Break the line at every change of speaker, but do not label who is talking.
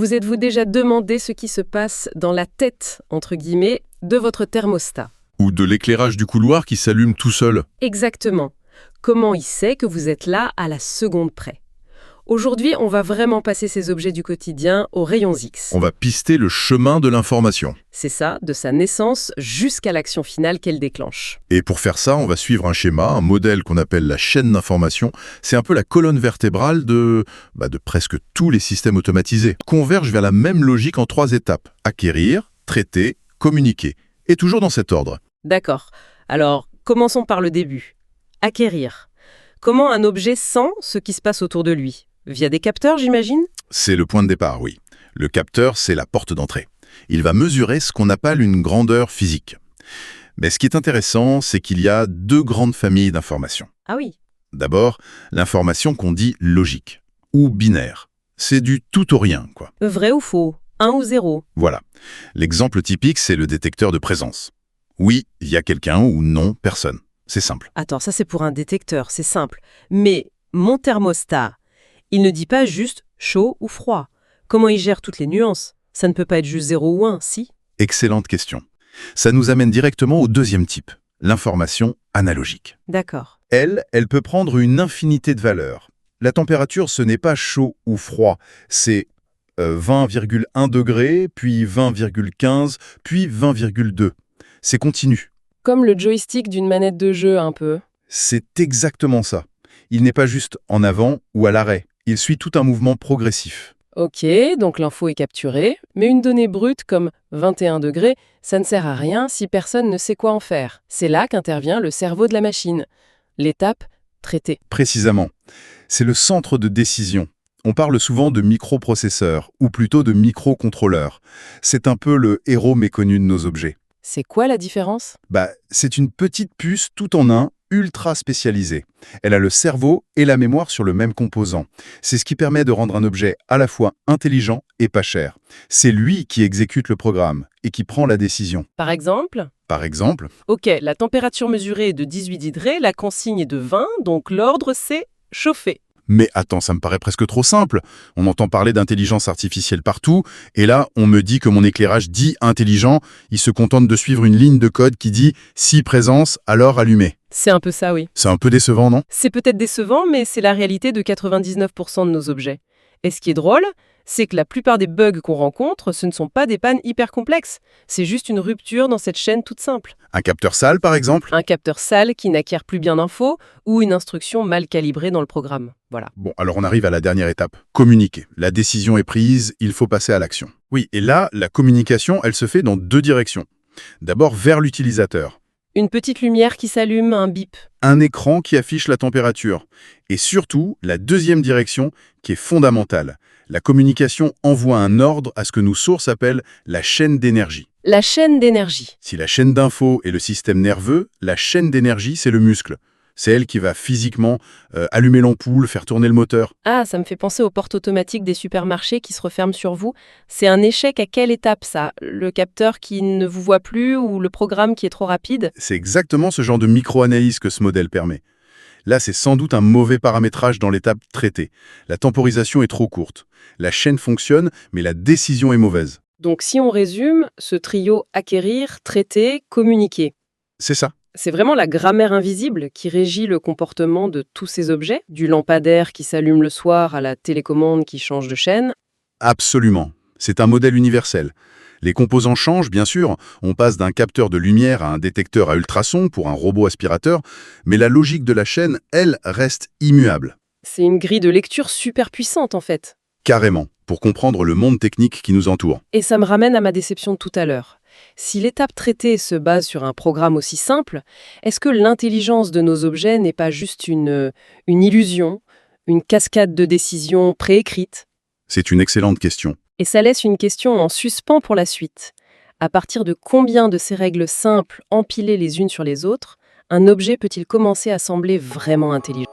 Vous êtes-vous déjà demandé ce qui se passe dans la tête, entre guillemets, de votre thermostat?
Ou de l'éclairage du couloir qui s'allume tout seul.
Exactement. Comment il sait que vous êtes là à la seconde près? Aujourd'hui, on va vraiment passer ces objets du quotidien aux rayons X.
On va pister le chemin de l'information.
C'est ça, de sa naissance jusqu'à l'action finale qu'elle déclenche.
Et pour faire ça, on va suivre un schéma, un modèle qu'on appelle la chaîne d'information. C'est un peu la colonne vertébrale de presque tous les systèmes automatisés. Converge vers la même logique en 3 étapes. Acquérir, traiter, communiquer. Et toujours dans cet ordre.
D'accord. Alors, commençons par le début. Acquérir. Comment un objet sent ce qui se passe autour de lui? Via des capteurs, j'imagine?
C'est le point de départ, oui. Le capteur, c'est la porte d'entrée. Il va mesurer ce qu'on appelle une grandeur physique. Mais ce qui est intéressant, c'est qu'il y a 2 grandes familles d'informations.
Ah oui.
D'abord, l'information qu'on dit logique ou binaire. C'est du tout ou rien, quoi.
Vrai ou faux? 1 ou 0?
Voilà. L'exemple typique, c'est le détecteur de présence. Oui, il y a quelqu'un ou non, personne. C'est simple.
Attends, ça c'est pour un détecteur, c'est simple. Mais mon thermostat, il ne dit pas juste chaud ou froid. Comment il gère toutes les nuances? Ça ne peut pas être juste 0 ou 1, si?
Excellente question. Ça nous amène directement au 2e type, l'information analogique.
D'accord.
Elle peut prendre une infinité de valeurs. La température, ce n'est pas chaud ou froid, c'est 20,1 degrés, puis 20,15, puis 20,2. C'est continu.
Comme le joystick d'une manette de jeu, un peu.
C'est exactement ça. Il n'est pas juste en avant ou à l'arrêt. Il suit tout un mouvement progressif.
Ok, donc l'info est capturée, mais une donnée brute comme 21 degrés, ça ne sert à rien si personne ne sait quoi en faire. C'est là qu'intervient le cerveau de la machine. L'étape, traiter.
Précisément. C'est le centre de décision. On parle souvent de microprocesseurs, ou plutôt de microcontrôleurs. C'est un peu le héros méconnu de nos objets.
C'est quoi la différence?
C'est une petite puce tout en un, ultra spécialisée. Elle a le cerveau et la mémoire sur le même composant. C'est ce qui permet de rendre un objet à la fois intelligent et pas cher. C'est lui qui exécute le programme et qui prend la décision.
Par exemple?
Par exemple,
Ok, la température mesurée est de 18 degrés, la consigne est de 20, donc l'ordre c'est chauffer.
mais attends, ça me paraît presque trop simple. On entend parler d'intelligence artificielle partout, et là, on me dit que mon éclairage dit intelligent, il se contente de suivre une ligne de code qui dit « si présence, alors allumé ».
C'est un peu ça, oui.
C'est un peu décevant, non?
C'est peut-être décevant, mais c'est la réalité de 99% de nos objets. Et ce qui est drôle, c'est que la plupart des bugs qu'on rencontre, ce ne sont pas des pannes hyper complexes. C'est juste une rupture dans cette chaîne toute simple.
Un capteur sale, par exemple?
Un capteur sale qui n'acquiert plus bien d'infos ou une instruction mal calibrée dans le programme. Voilà.
Bon, alors on arrive à la dernière étape. Communiquer. La décision est prise, il faut passer à l'action. Oui, et là, la communication, elle se fait dans 2 directions. D'abord vers l'utilisateur.
Une petite lumière qui s'allume, un bip.
Un écran qui affiche la température. Et surtout, la 2e direction qui est fondamentale. La communication envoie un ordre à ce que nos sources appellent la chaîne d'énergie.
La chaîne d'énergie.
Si la chaîne d'info est le système nerveux, la chaîne d'énergie, c'est le muscle. C'est elle qui va physiquement allumer l'ampoule, faire tourner le moteur.
Ah, ça me fait penser aux portes automatiques des supermarchés qui se referment sur vous. C'est un échec à quelle étape, ça? Le capteur qui ne vous voit plus ou le programme qui est trop rapide?
C'est exactement ce genre de micro-analyse que ce modèle permet. Là, c'est sans doute un mauvais paramétrage dans l'étape traitée. La temporisation est trop courte. La chaîne fonctionne, mais la décision est mauvaise.
Donc si on résume, ce trio acquérir, traiter, communiquer.
C'est ça.
C'est vraiment la grammaire invisible qui régit le comportement de tous ces objets, du lampadaire qui s'allume le soir à la télécommande qui change de chaîne.
Absolument. C'est un modèle universel. Les composants changent, bien sûr. On passe d'un capteur de lumière à un détecteur à ultrasons pour un robot aspirateur, mais la logique de la chaîne, elle, reste immuable.
C'est une grille de lecture super puissante en fait.
Carrément, pour comprendre le monde technique qui nous entoure.
Et ça me ramène à ma déception de tout à l'heure. Si l'étape traitée se base sur un programme aussi simple, est-ce que l'intelligence de nos objets n'est pas juste une illusion, une cascade de décisions préécrites?
C'est une excellente question.
Et ça laisse une question en suspens pour la suite. À partir de combien de ces règles simples empilées les unes sur les autres, un objet peut-il commencer à sembler vraiment intelligent?